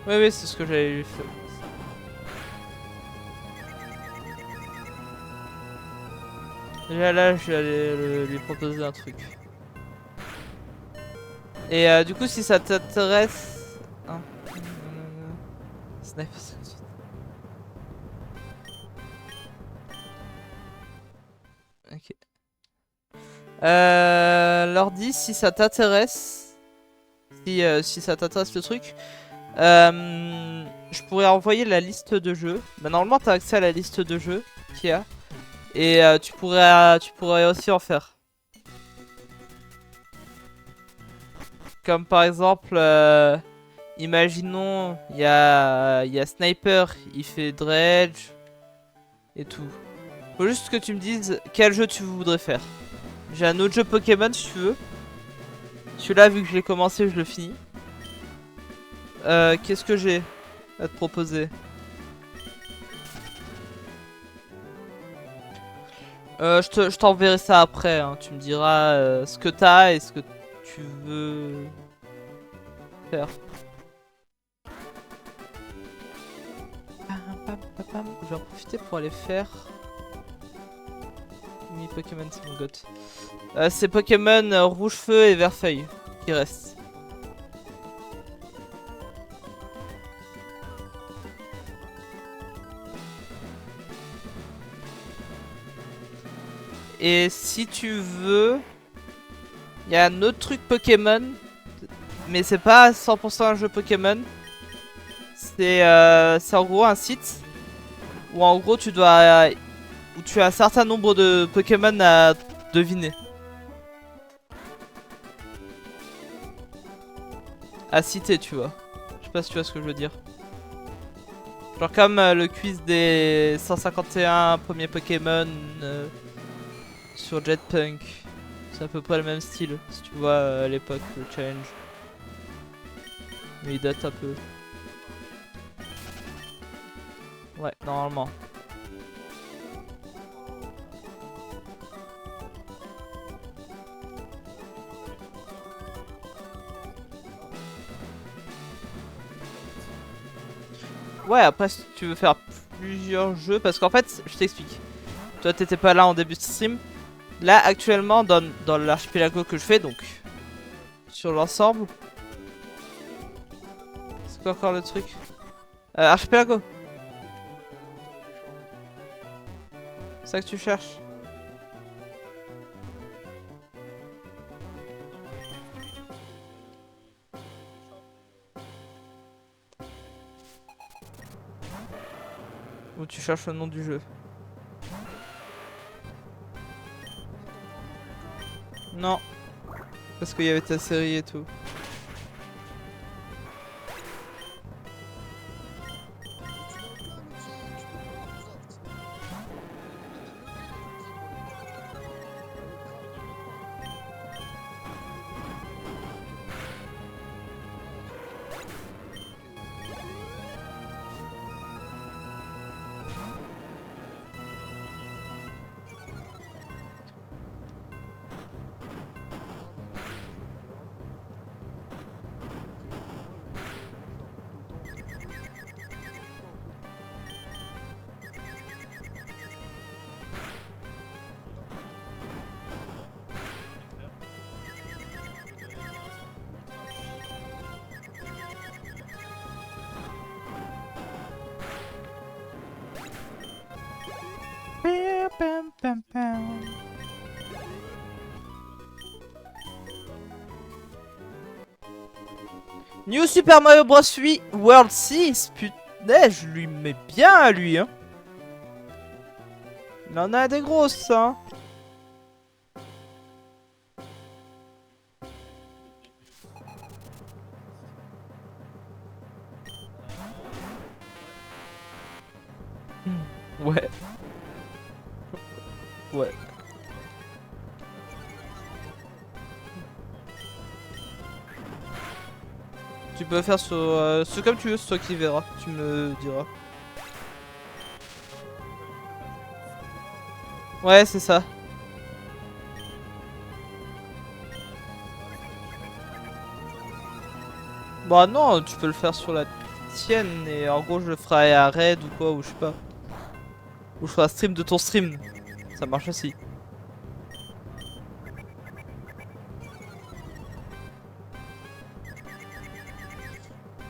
Oui, oui, c'est ce que j'avais eu fait. Déjà là, je vais aller lui proposer un truc. Et du coup, si ça t'intéresse... Hein, Snipe. Ok. L'ordi, si ça t'intéresse... Si ça t'intéresse le truc... je pourrais envoyer la liste de jeux. Bah, normalement, t'as accès à la liste de jeux qu'il y a. Et tu pourrais aussi en faire. Comme par exemple, imaginons, il y a Sniper, il fait Dredge et tout. Faut juste que tu me dises quel jeu tu voudrais faire. J'ai un autre jeu Pokémon si tu veux. Celui-là, vu que je l'ai commencé, je le finis. Qu'est-ce que j'ai à te proposer? Je t'enverrai ça après, hein. Tu me diras ce que t'as et ce que tu veux faire. Je vais en profiter pour aller faire... Mi Pokémon, c'est mon goth. C'est Pokémon rouge feu et vert feuille qui restent. Et si tu veux, il y a un autre truc Pokémon, mais c'est pas 100% un jeu Pokémon. C'est en gros un site où en gros tu as un certain nombre de Pokémon à deviner. À citer, tu vois. Je sais pas si tu vois ce que je veux dire. Genre comme le quiz des 151 premiers Pokémon sur Jetpunk. C'est à peu près le même style, si tu vois à l'époque, le challenge. Mais il date un peu. Ouais, normalement. Ouais, après si tu veux faire plusieurs jeux, parce qu'en fait, je t'explique. Toi, t'étais pas là en début de stream. Là, actuellement, dans l'archipelago que je fais, donc sur l'ensemble. C'est quoi encore le truc? Archipelago. C'est ça que tu cherches? Ou tu cherches le nom du jeu? Non. Parce qu'il y avait ta série et tout. New Super Mario Bros. 8 World 6. Putain, je lui mets bien à lui, hein. Il en a des grosses, hein. Ouais. Ouais. Tu peux faire sur ce comme tu veux, c'est toi qui verras. Tu me diras. Ouais, c'est ça. Bah non, tu peux le faire sur la tienne et en gros je le ferai à raid ou quoi, ou je sais pas. Ou je ferai un stream de ton stream. Ça marche aussi.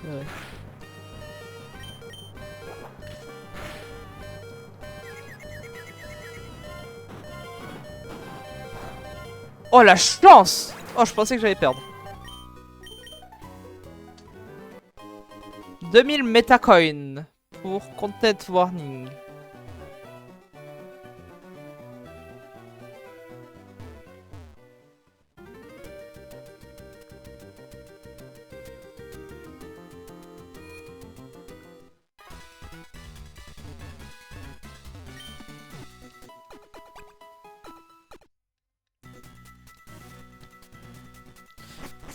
Ouais. Oh la chance! Oh, je pensais que j'allais perdre. 2000 Metacoin pour Content Warning.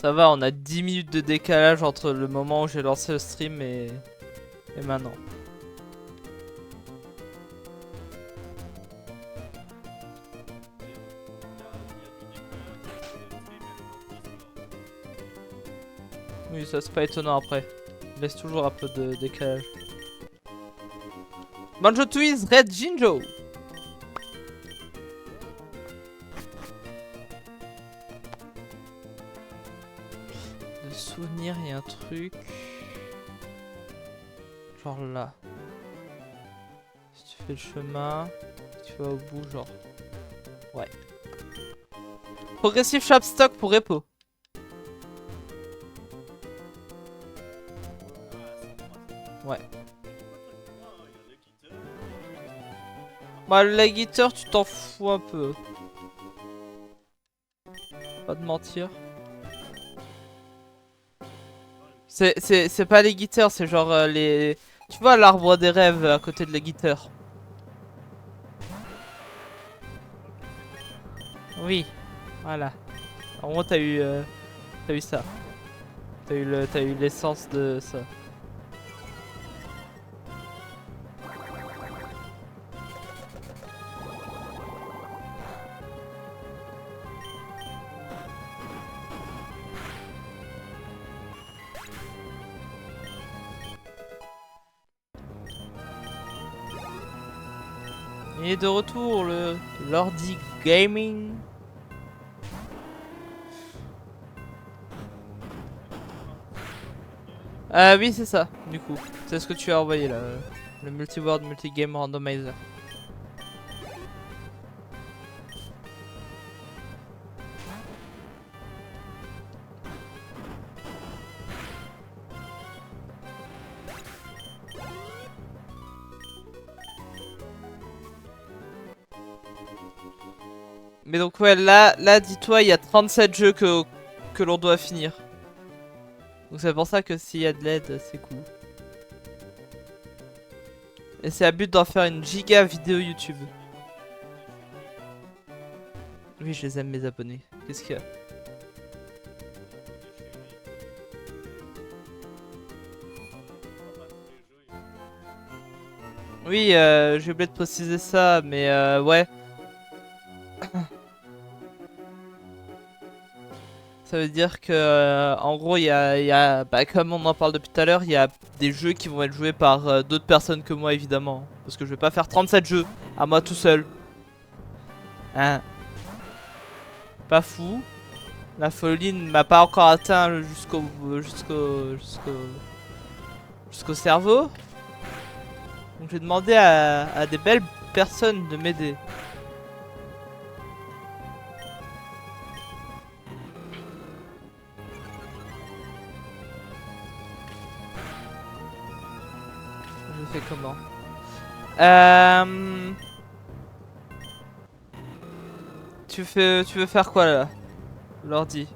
Ça va, on a 10 minutes de décalage entre le moment où j'ai lancé le stream et maintenant. Oui, ça c'est pas étonnant après. Il laisse toujours un peu de décalage. Banjo Twiz Red Jinjo. De souvenir, il y a un truc. Genre là. Si tu fais le chemin, tu vas au bout, genre. Ouais. Progressive Shop Stock pour Repo. Ouais. Bah, la guitare, tu t'en fous un peu. Pas de mentir. C'est pas les guitares, c'est genre les... Tu vois l'arbre des rêves à côté de la guitare. Oui, voilà. En gros t'as eu ça. T'as eu l'essence de ça. Il est de retour le Lordi Gaming. Ah oui c'est ça du coup. C'est ce que tu as envoyé là. Le multi-world multi-game randomizer. Mais donc ouais là dis-toi il y a 37 jeux que l'on doit finir. Donc c'est pour ça que s'il y a de l'aide c'est cool. Et c'est à but d'en faire une giga vidéo YouTube. Oui je les aime mes abonnés. Qu'est-ce qu'il y a? Oui j'ai oublié de préciser ça mais ouais. Ça veut dire que, en gros, bah, comme on en parle depuis tout à l'heure, il y a des jeux qui vont être joués par d'autres personnes que moi, évidemment. Parce que je vais pas faire 37 jeux à moi tout seul. Hein? Pas fou. La folie ne m'a pas encore atteint jusqu'au cerveau. Donc j'ai demandé à des belles personnes de m'aider. fait comment? Tu veux faire quoi là? L'ordi.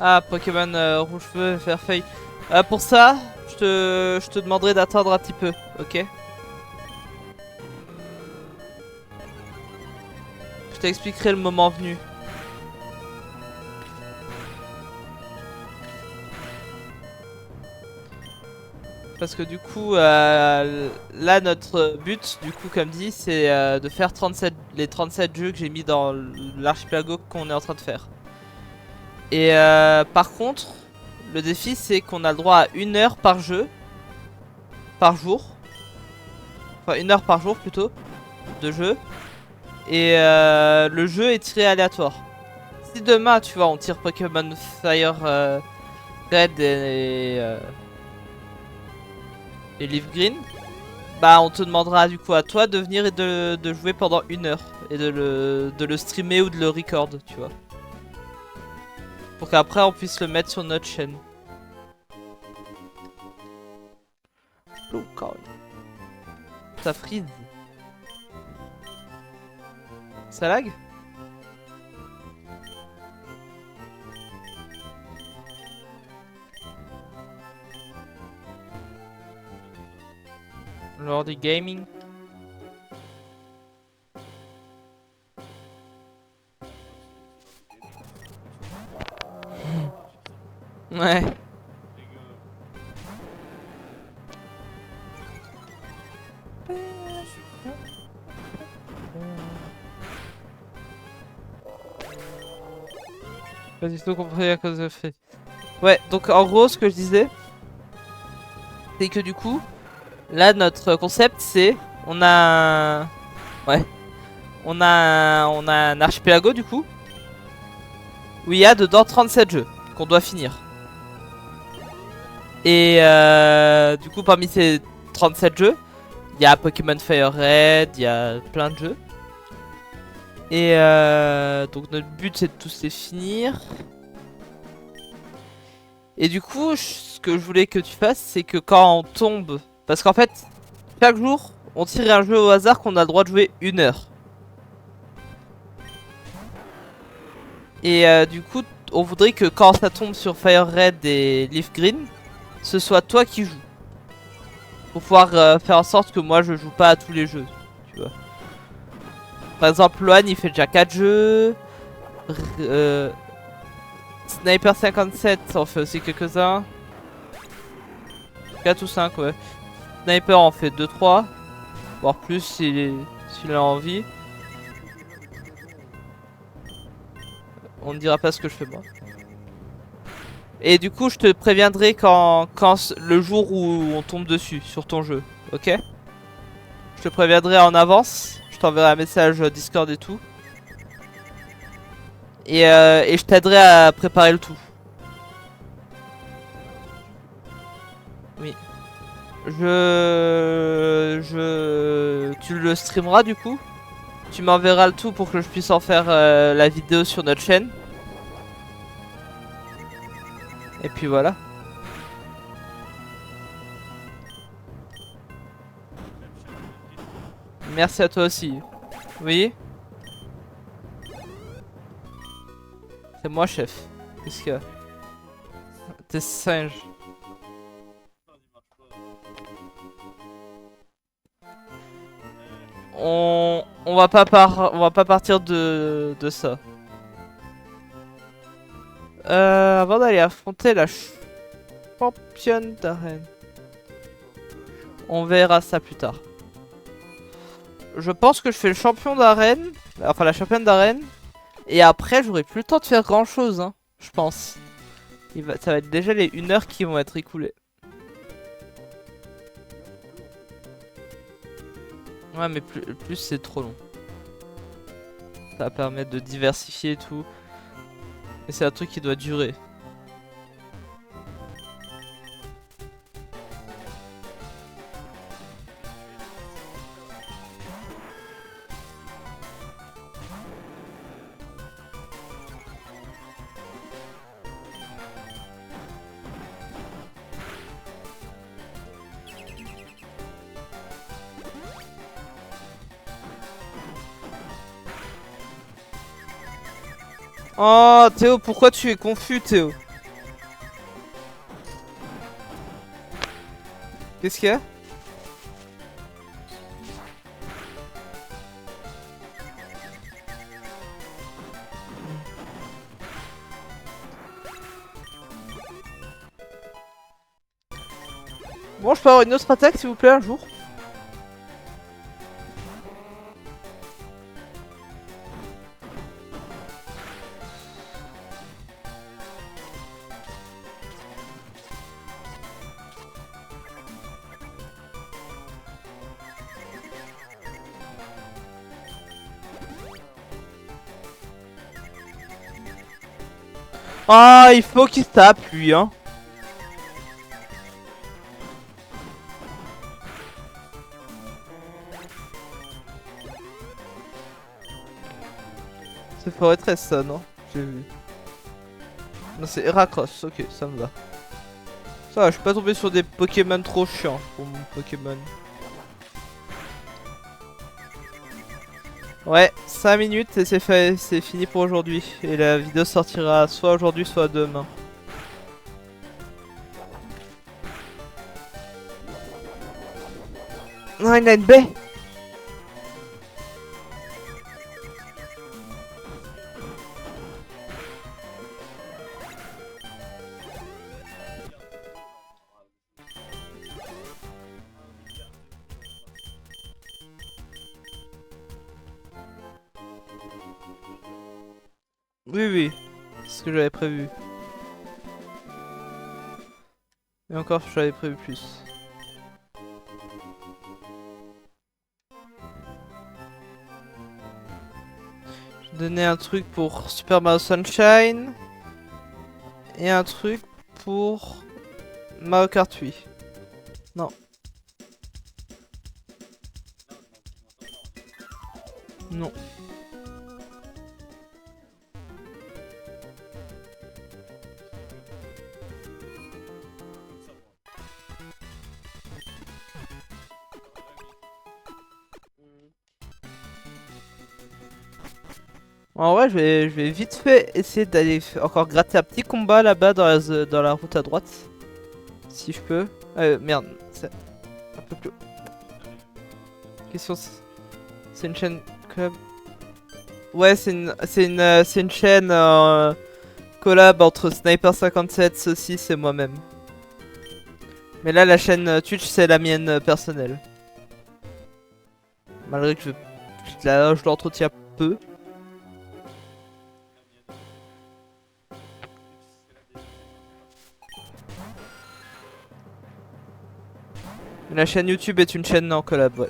Ah, Pokémon rouge feu, vert feuille. Pour ça, je te demanderai d'attendre un petit peu, ok? Je t'expliquerai le moment venu. Parce que du coup, là notre but, du coup comme dit, c'est de faire les 37 jeux que j'ai mis dans l'archipelago qu'on est en train de faire. Et par contre, le défi c'est qu'on a le droit à 1 heure par jeu, par jour. Enfin 1 heure par jour plutôt, de jeu. Et le jeu est tiré aléatoire. Si demain, tu vois, on tire Pokémon Fire Red et Leaf Green, bah on te demandera du coup à toi de venir et de jouer pendant 1 heure. Et de le streamer ou de le record, tu vois. Pour qu'après on puisse le mettre sur notre chaîne. Blue card. Ça freeze. Ça lag? Lordi Gaming. Ouais. Pas du tout compris à cause de fait. Ouais, donc en gros, ce que je disais, c'est que du coup, là, notre concept, c'est... On a... Ouais. On a un archipelago, du coup, où il y a dedans 37 jeux qu'on doit finir. Et du coup, parmi ces 37 jeux, il y a Pokémon Fire Red, il y a plein de jeux. Et donc notre but c'est de tous les finir. Et du coup, ce que je voulais que tu fasses, c'est que quand on tombe... Parce qu'en fait, chaque jour, on tire un jeu au hasard qu'on a le droit de jouer 1 heure. Et du coup, on voudrait que quand ça tombe sur Fire Red et Leaf Green, ce soit toi qui joues. Pour pouvoir faire en sorte que moi je joue pas à tous les jeux, tu vois. Par exemple, Loan il fait déjà 4 jeux. Sniper 57 en fait aussi quelques-uns. 4 ou 5, ouais. Sniper en fait 2-3. Voire plus s'il a envie. On ne dira pas ce que je fais moi. Et du coup je te préviendrai quand le jour où on tombe dessus sur ton jeu, ok? Je te préviendrai en avance. Je t'enverrai un message Discord et tout. Et je t'aiderai à préparer le tout. Oui. Tu le streameras du coup. Tu m'enverras le tout pour que je puisse en faire la vidéo sur notre chaîne. Et puis voilà. Merci à toi aussi. Oui. C'est moi chef. Qu'est-ce qu'il y a? T'es singe. On va pas partir de ça. Avant d'aller affronter la championne d'arène. On verra ça plus tard. Je pense que je fais le champion d'arène. Enfin la championne d'arène. Et après j'aurai plus le temps de faire grand chose, hein, je pense. Ça va être déjà les 1 heure qui vont être écoulées. Ouais mais plus c'est trop long. Ça va permettre de diversifier et tout. Et c'est un truc qui doit durer. Oh Théo, pourquoi tu es confus Théo? Qu'est-ce qu'il y a? Bon, je peux avoir une autre attaque s'il vous plaît un jour? Ah, il faut qu'il se tape lui, hein. C'est Forêt 13 ça, non? J'ai vu. Non, c'est Heracross, ok, ça me va. Ça va, je suis pas tombé sur des Pokémon trop chiants pour mon Pokémon. Ouais, 5 minutes et c'est fait, c'est fini pour aujourd'hui. Et la vidéo sortira soit aujourd'hui, soit demain. Non, il a une baie. Oui, oui, c'est ce que j'avais prévu. Et encore, j'avais prévu plus. Je vais donner un truc pour Super Mario Sunshine. Et un truc pour Mario Kart 8. Non. Non. En vrai, je vais vite fait essayer d'aller encore gratter un petit combat là-bas dans la route à droite. Si je peux. Merde, c'est un peu plus haut. Question, c'est une chaîne club. Ouais, c'est une chaîne collab entre Sniper57, Saucisse et moi-même. Mais là, la chaîne Twitch, c'est la mienne personnelle. Malgré que je l'entretiens peu. La chaîne YouTube est une chaîne en collab, ouais.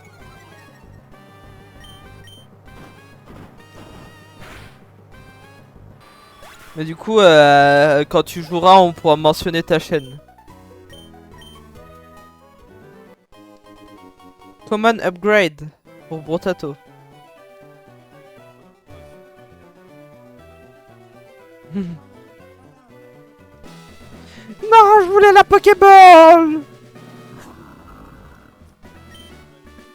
Mais du coup, quand tu joueras, on pourra mentionner ta chaîne. Common upgrade pour Brotato. Non, je voulais la Pokéball.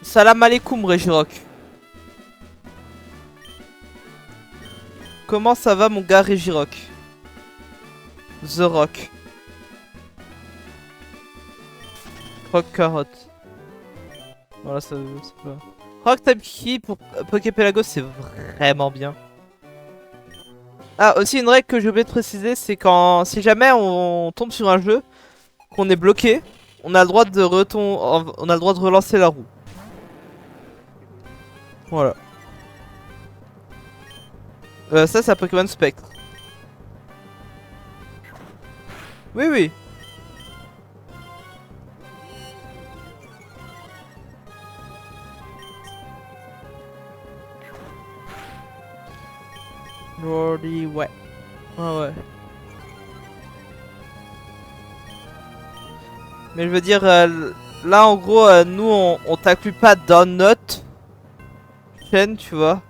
Salam alaikum, Regirock. Comment ça va, mon gars Regirock? The Rock. Rock carotte. Voilà, ça c'est pas. Rock Type Key pour Poképélago, c'est vraiment bien. Ah, aussi une règle que j'ai oublié de préciser, c'est quand si jamais on tombe sur un jeu, qu'on est bloqué, on a le droit de on a le droit de relancer la roue. Voilà. Ça, c'est un Pokémon Spectre. Oui, oui. Lordy, ouais. Ouais, ouais. Mais je veux dire, là en gros, nous on t'inclut pas dans notre chaîne, tu vois.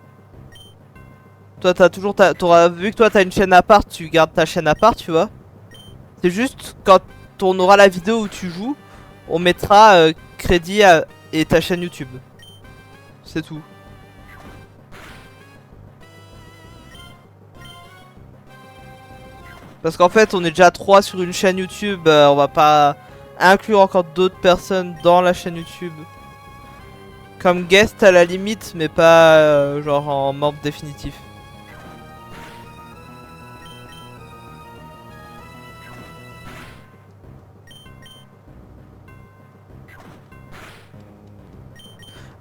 Toi, t'as toujours vu que toi t'as une chaîne à part, tu gardes ta chaîne à part, tu vois. C'est juste quand on aura la vidéo où tu joues, on mettra crédit et ta chaîne YouTube. C'est tout. Parce qu'en fait, on est déjà 3 sur une chaîne YouTube. On va pas inclure encore d'autres personnes dans la chaîne YouTube. Comme guest à la limite, mais pas genre en membre définitif.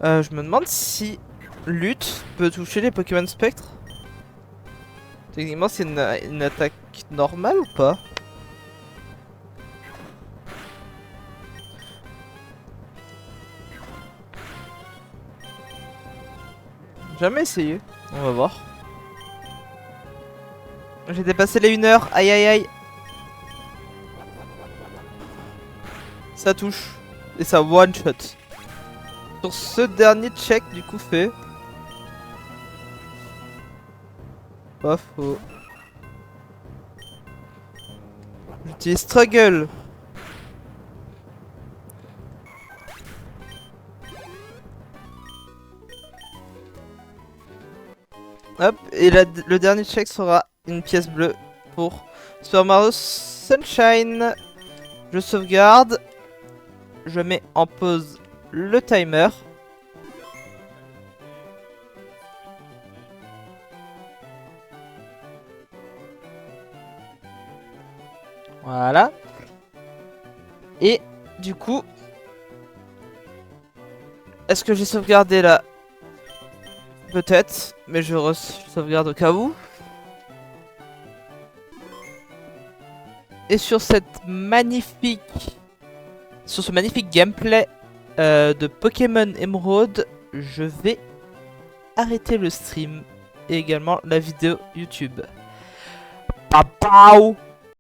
Je me demande si lutte peut toucher les Pokémon Spectre. Techniquement, c'est une attaque normale ou pas? Jamais essayé. On va voir. J'ai dépassé les 1 heure. Aïe aïe aïe. Ça touche. Et ça one shot. Sur ce dernier check du coup fait. Pas faux. J'utilise Struggle. Hop, et le dernier check sera une pièce bleue pour Super Mario Sunshine. Je sauvegarde. Je mets en pause le timer. Voilà. Et du coup, est-ce que j'ai sauvegardé là? Peut-être, mais je sauvegarde au cas où. Et sur ce magnifique gameplay de Pokémon Emerald, je vais arrêter le stream et également la vidéo YouTube. Pow